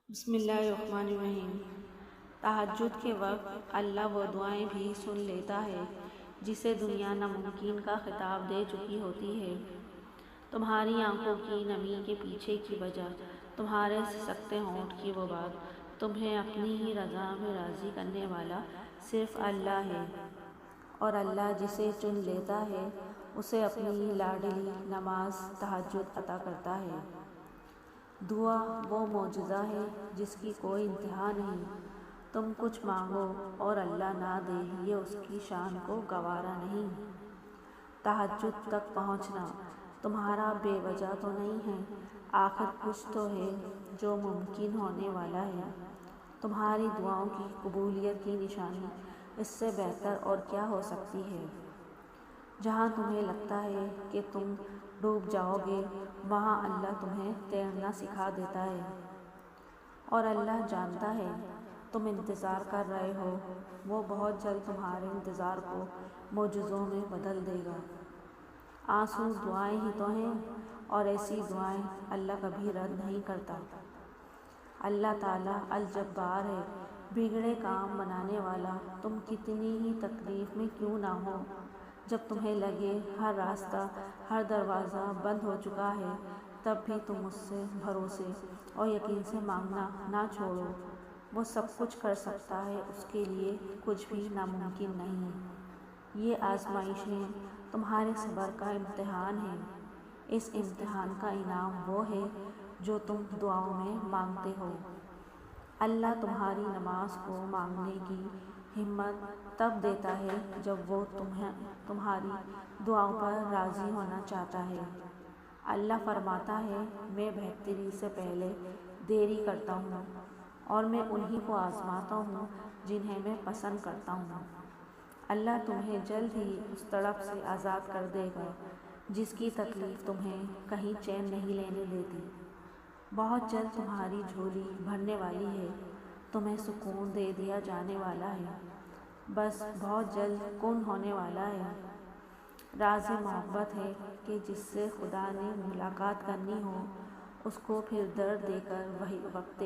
بسم اللہ الرحمن الرحیم۔ تہجد کے وقت اللہ وہ دعائیں بھی سن لیتا ہے جسے دنیا ناممکن کا خطاب دے چکی ہوتی ہے۔ تمہاری آنکھوں کی نمی کے پیچھے کی وجہ، تمہارے سکتے ہونٹ کی وہ بات، تمہیں اپنی ہی رضا میں راضی کرنے والا صرف اللہ ہے، اور اللہ جسے چن لیتا ہے اسے اپنی لاڈلی نماز تہجد عطا کرتا ہے۔ دعا وہ معجزہ ہے جس کی کوئی انتہا نہیں۔ تم کچھ مانگو اور اللہ نہ دے، یہ اس کی شان کو گوارا نہیں۔ تہجد تک پہنچنا تمہارا بے وجہ تو نہیں ہے، آخر کچھ تو ہے جو ممکن ہونے والا ہے۔ تمہاری دعاؤں کی قبولیت کی نشانی اس سے بہتر اور کیا ہو سکتی ہے؟ جہاں تمہیں لگتا ہے کہ تم ڈوب جاؤ گے، وہاں اللہ تمہیں تیرنا سکھا دیتا ہے، اور اللہ جانتا ہے تم انتظار کر رہے ہو، وہ بہت جلد تمہارے انتظار کو معجزوں میں بدل دے گا۔ آنسو دعائیں ہی تو ہیں، اور ایسی دعائیں اللہ کبھی رد نہیں کرتا۔ اللہ تعالیٰ الجبار ہے، بگڑے کام بنانے والا۔ تم کتنی ہی تکلیف میں کیوں نہ ہو، جب تمہیں لگے ہر راستہ، ہر دروازہ بند ہو چکا ہے، تب بھی تم اس سے بھروسے اور یقین سے مانگنا نہ چھوڑو۔ وہ سب کچھ کر سکتا ہے، اس کے لیے کچھ بھی ناممکن نہیں۔ یہ آزمائشیں تمہارے صبر کا امتحان ہیں۔ اس امتحان کا انعام وہ ہے جو تم دعاؤں میں مانگتے ہو۔ اللہ تمہاری نماز کو مانگنے کی ہمت تب دیتا ہے جب وہ تمہاری دعاؤں پر راضی ہونا چاہتا ہے۔ اللہ فرماتا ہے، میں بہتری سے پہلے دیری کرتا ہوں، اور میں انہی کو آزماتا ہوں جنہیں میں پسند کرتا ہوں۔ اللہ تمہیں جلد ہی اس تڑپ سے آزاد کر دے گا جس کی تکلیف تمہیں کہیں چین نہیں لینے دیتی۔ بہت جلد تمہاری جھولی بھرنے والی ہے، تمہیں سکون دے دیا جانے والا ہے، بس بہت جلد کن ہونے والا ہے۔ راز محبت ہے کہ جس سے خدا نے ملاقات کرنی ہو، اس کو پھر درد دے کر وہی وقت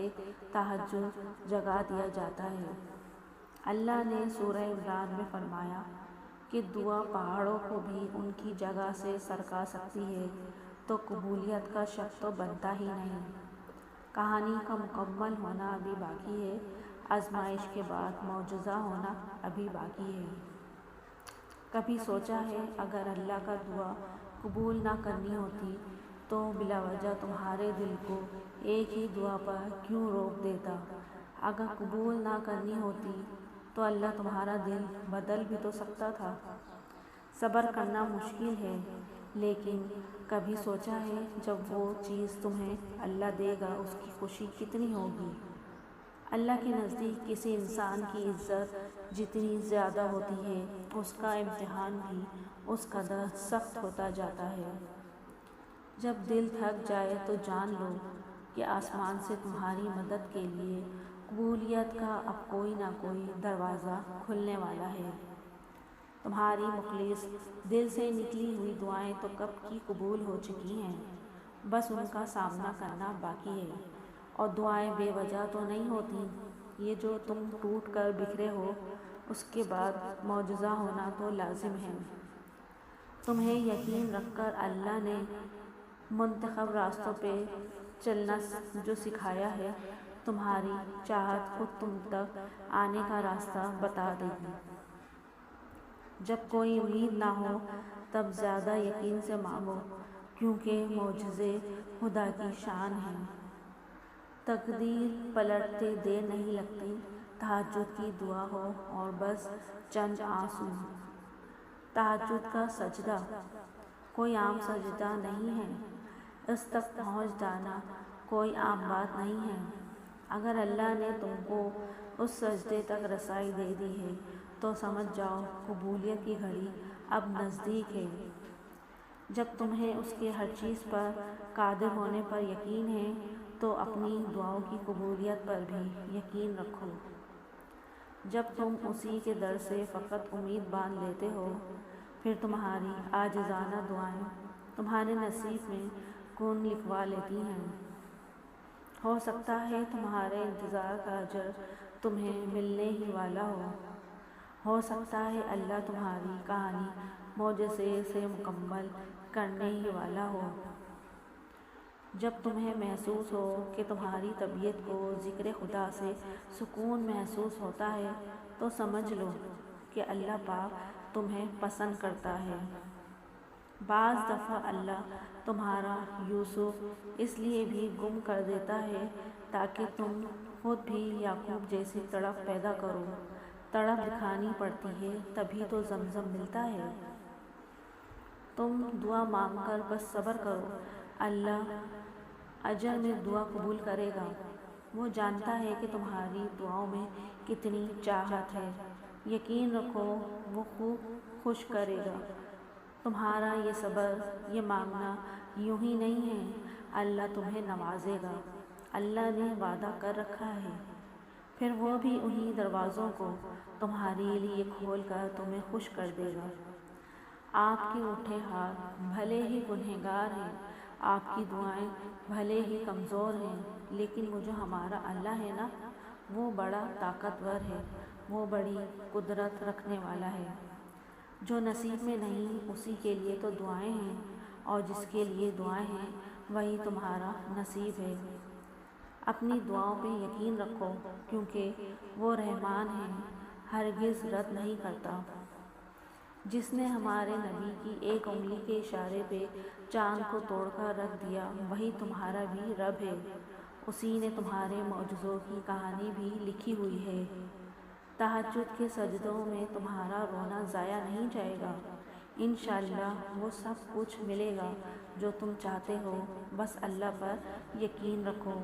تہجد جگا دیا جاتا ہے۔ اللہ نے سورہ عمران میں فرمایا کہ دعا پہاڑوں کو بھی ان کی جگہ سے سرکا سکتی ہے، تو قبولیت کا شک تو بنتا ہی نہیں۔ کہانی کا مکمل ہونا ابھی باقی ہے، آزمائش کے بعد معجزہ ہونا ابھی باقی ہے۔ کبھی سوچا ہے اگر اللہ کا دعا قبول نہ کرنی ہوتی تو بلا وجہ تمہارے دل کو ایک ہی دعا پر کیوں روک دیتا؟ اگر قبول نہ کرنی ہوتی تو اللہ تمہارا دل بدل بھی تو سکتا تھا۔ صبر کرنا مشکل ہے، لیکن کبھی سوچا ہے جب وہ چیز تمہیں اللہ دے گا اس کی خوشی کتنی ہوگی؟ اللہ کے نزدیک کسی انسان کی عزت جتنی زیادہ ہوتی ہے، اس کا امتحان بھی اس قدر سخت ہوتا جاتا ہے۔ جب دل تھک جائے تو جان لو کہ آسمان سے تمہاری مدد کے لیے قبولیت کا اب کوئی نہ کوئی دروازہ کھلنے والا ہے۔ تمہاری مخلص دل سے نکلی ہوئی دعائیں تو کب کی قبول ہو چکی ہیں، بس ان کا سامنا کرنا باقی ہے۔ اور دعائیں بے وجہ تو نہیں ہوتی، یہ جو تم ٹوٹ کر بکھرے ہو، اس کے بعد معجزہ ہونا تو لازم ہے۔ تمہیں یقین رکھ کر اللہ نے منتخب راستوں پہ چلنا جو سکھایا ہے، تمہاری چاہت خود تم تک آنے کا راستہ بتا دے گی۔ جب کوئی امید نہ ہو تب زیادہ یقین سے مانگو، کیونکہ معجزے خدا کی شان ہیں۔ تقدیر پلٹتے دیر نہیں لگتی، تہجد کی دعا ہو اور بس چند آنسو۔ تہجد کا سجدہ کوئی عام سجدہ نہیں ہے، اس تک پہنچ جانا کوئی عام بات نہیں ہے۔ اگر اللہ نے تم کو اس سجدے تک رسائی دے دی ہے تو سمجھ جاؤ قبولیت کی گھڑی اب نزدیک ہے۔ جب تمہیں اس کے ہر چیز پر قادر ہونے پر یقین ہے تو اپنی دعاؤں کی قبولیت پر بھی یقین رکھو۔ جب تم اسی کے در سے فقط امید باندھ لیتے ہو، پھر تمہاری عاجزانہ دعائیں تمہارے نصیب میں کن لکھوا لیتی ہیں۔ ہو سکتا ہے تمہارے انتظار کا اجر تمہیں ملنے ہی والا ہو سکتا ہے اللہ تمہاری کہانی معجزے سے مکمل کرنے ہی والا ہو۔ جب تمہیں محسوس ہو کہ تمہاری طبیعت کو ذکر خدا سے سکون محسوس ہوتا ہے تو سمجھ لو کہ اللہ پاک تمہیں پسند کرتا ہے۔ بعض دفعہ اللہ تمہارا یوسف اس لیے بھی گم کر دیتا ہے تاکہ تم خود بھی یعقوب جیسی تڑپ پیدا کرو۔ تڑپ دکھانی پڑتی ہے تبھی تو زمزم ملتا ہے۔ تم دعا مانگ کر بس صبر کرو، اللہ اجر میں دعا قبول کرے گا۔ وہ جانتا ہے کہ تمہاری دعاؤں میں کتنی چاہت ہے۔ یقین رکھو وہ خوب خوش کرے گا۔ تمہارا یہ صبر، یہ مانگنا یوں ہی نہیں ہے، اللہ تمہیں نوازے گا۔ اللہ نے وعدہ کر رکھا ہے، پھر وہ بھی انہی دروازوں کو تمہارے لیے کھول کر تمہیں خوش کر دے گا۔ آپ کے اٹھے ہاتھ بھلے ہی گنہگار ہیں، آپ کی دعائیں بھلے ہی کمزور ہیں، لیکن وہ جو ہمارا اللہ ہے نا، وہ بڑا طاقتور ہے، وہ بڑی قدرت رکھنے والا ہے۔ جو نصیب میں نہیں اسی کے لیے تو دعائیں ہیں، اور جس کے لیے دعائیں ہیں وہی تمہارا نصیب ہے۔ اپنی دعاؤں پہ یقین رکھو کیونکہ وہ رحمان ہے، ہرگز رد نہیں کرتا۔ جس نے ہمارے نبی کی ایک انگلی کے اشارے پہ چاند کو توڑ کر رکھ دیا وہی تمہارا بھی رب ہے۔ اسی نے تمہارے معجزوں کی کہانی بھی لکھی ہوئی ہے۔ تہجد کے سجدوں میں تمہارا رونا ضائع نہیں جائے گا، انشاءاللہ وہ سب کچھ ملے گا جو تم چاہتے ہو، بس اللہ پر یقین رکھو۔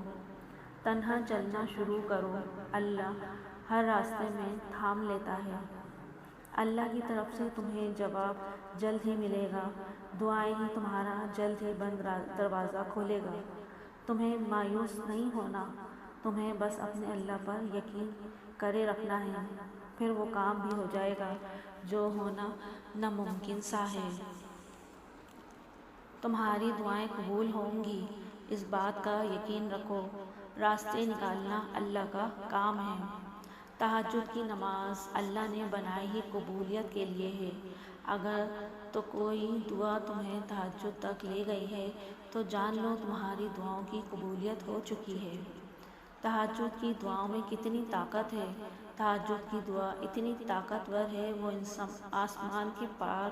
تنہا چلنا شروع کرو، اللہ ہر راستے میں تھام لیتا ہے۔ اللہ کی طرف سے تمہیں جواب جلد ہی ملے گا، دعائیں ہی تمہارا جلد ہی بند دروازہ کھولے گا۔ تمہیں مایوس نہیں ہونا، تمہیں بس اپنے اللہ پر یقین کرے رکھنا ہے، پھر وہ کام بھی ہو جائے گا جو ہونا ناممکن سا ہے۔ تمہاری دعائیں قبول ہوں گی، اس بات کا یقین رکھو۔ راستے نکالنا اللہ کا کام ہے۔ تہجد کی نماز اللہ نے بنائی ہی قبولیت کے لیے ہے۔ اگر تو کوئی دعا تمہیں تہجد تک لے گئی ہے تو جان لو تمہاری دعاؤں کی قبولیت ہو چکی ہے۔ تہجد کی دعاؤں میں کتنی طاقت ہے، تہجد کی دعا اتنی طاقتور ہے وہ آسمان کے پار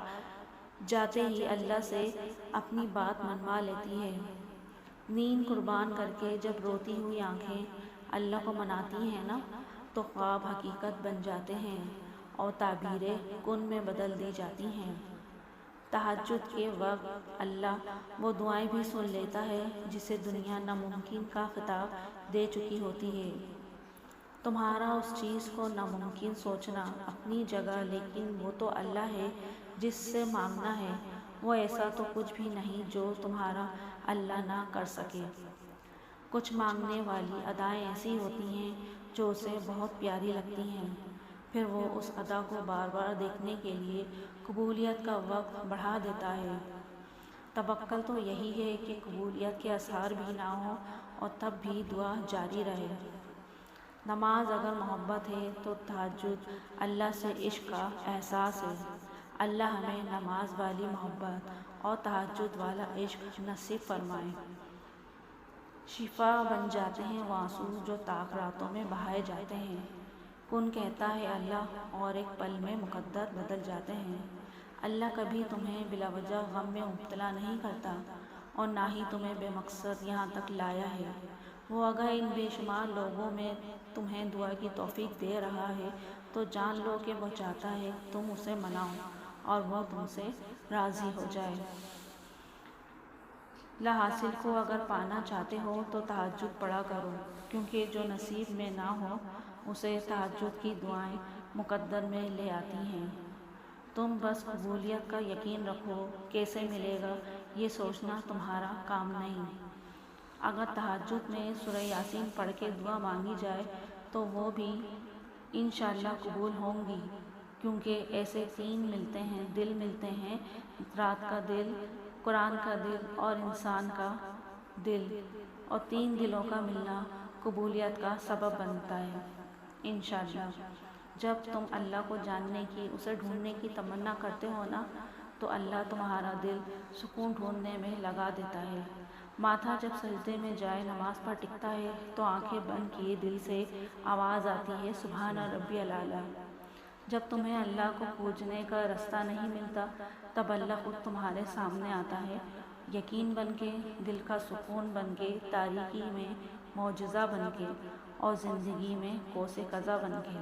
جاتے ہی اللہ سے اپنی بات منوا لیتی ہے۔ نیند قربان کر کے جب روتی ہوئی آنکھیں اللہ کو مناتی ہیں نا تو خواب حقیقت بن جاتے ہیں اور تعبیریں کن میں بدل دی جاتی ہیں۔ تہجد کے وقت اللہ وہ دعائیں بھی سن لیتا ہے جسے دنیا ناممکن کا خطاب دے چکی ہوتی ہے۔ تمہارا اس چیز کو ناممکن سوچنا اپنی جگہ، لیکن وہ تو اللہ ہے جس سے مانگنا ہے، وہ ایسا تو کچھ بھی نہیں جو تمہارا اللہ نہ کر سکے۔ کچھ مانگنے والی ادائیں ایسی ہوتی ہیں جو اسے بہت پیاری لگتی ہیں، پھر وہ اس ادا کو بار بار دیکھنے کے لیے قبولیت کا وقت بڑھا دیتا ہے۔ توکل تو یہی ہے کہ قبولیت کے آثار بھی نہ ہوں اور تب بھی دعا جاری رہے۔ نماز اگر محبت ہے تو تہجد اللہ سے عشق کا احساس ہے۔ اللہ ہمیں نماز والی محبت اور تہجد والا عشق نصیب فرمائے۔ شفا بن جاتے ہیں وہ آنسو جو تاک راتوں میں بہائے جاتے ہیں۔ کن کہتا ہے اللہ اور ایک پل میں مقدر بدل جاتے ہیں۔ اللہ کبھی تمہیں بلا وجہ غم میں مبتلا نہیں کرتا اور نہ ہی تمہیں بے مقصد یہاں تک لایا ہے۔ وہ اگر ان بے شمار لوگوں میں تمہیں دعا کی توفیق دے رہا ہے تو جان لو کہ وہ چاہتا ہے تم اسے مناؤ اور وہ تم سے راضی ہو جائے۔ لا حاصل کو اگر پانا چاہتے ہو تو تہجد پڑھا کرو، کیونکہ جو نصیب میں نہ ہو اسے تہجد کی دعائیں مقدر میں لے آتی ہیں۔ تم بس قبولیت کا یقین رکھو، کیسے ملے گا یہ سوچنا تمہارا کام نہیں۔ اگر تہجد میں سورہ یاسین پڑھ کے دعا مانگی جائے تو وہ بھی انشاءاللہ قبول ہوں گی، کیونکہ ایسے تین ملتے ہیں، دل ملتے ہیں، رات کا دل، قرآن کا دل اور انسان کا دل، اور 3 دلوں کا ملنا قبولیت کا سبب بنتا ہے۔ انشاءاللہ جب تم اللہ کو جاننے کی، اسے ڈھونڈنے کی تمنا کرتے ہو نا، تو اللہ تمہارا دل سکون ڈھونڈنے میں لگا دیتا ہے۔ ماتھا جب سجدے میں جائے نماز پر ٹکتا ہے تو آنکھیں بند کیے دل سے آواز آتی ہے سبحان ربی الاعلیٰ۔ جب تمہیں اللہ کو پوجنے کا رستہ نہیں ملتا، تب اللہ خود تمہارے سامنے آتا ہے، یقین بن کے، دل کا سکون بن کے، تاریکی میں معجزہ بن کے، اور زندگی میں قوس قزح بن کے۔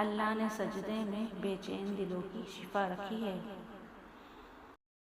اللہ نے سجدے میں بے چین دلوں کی شفا رکھی ہے۔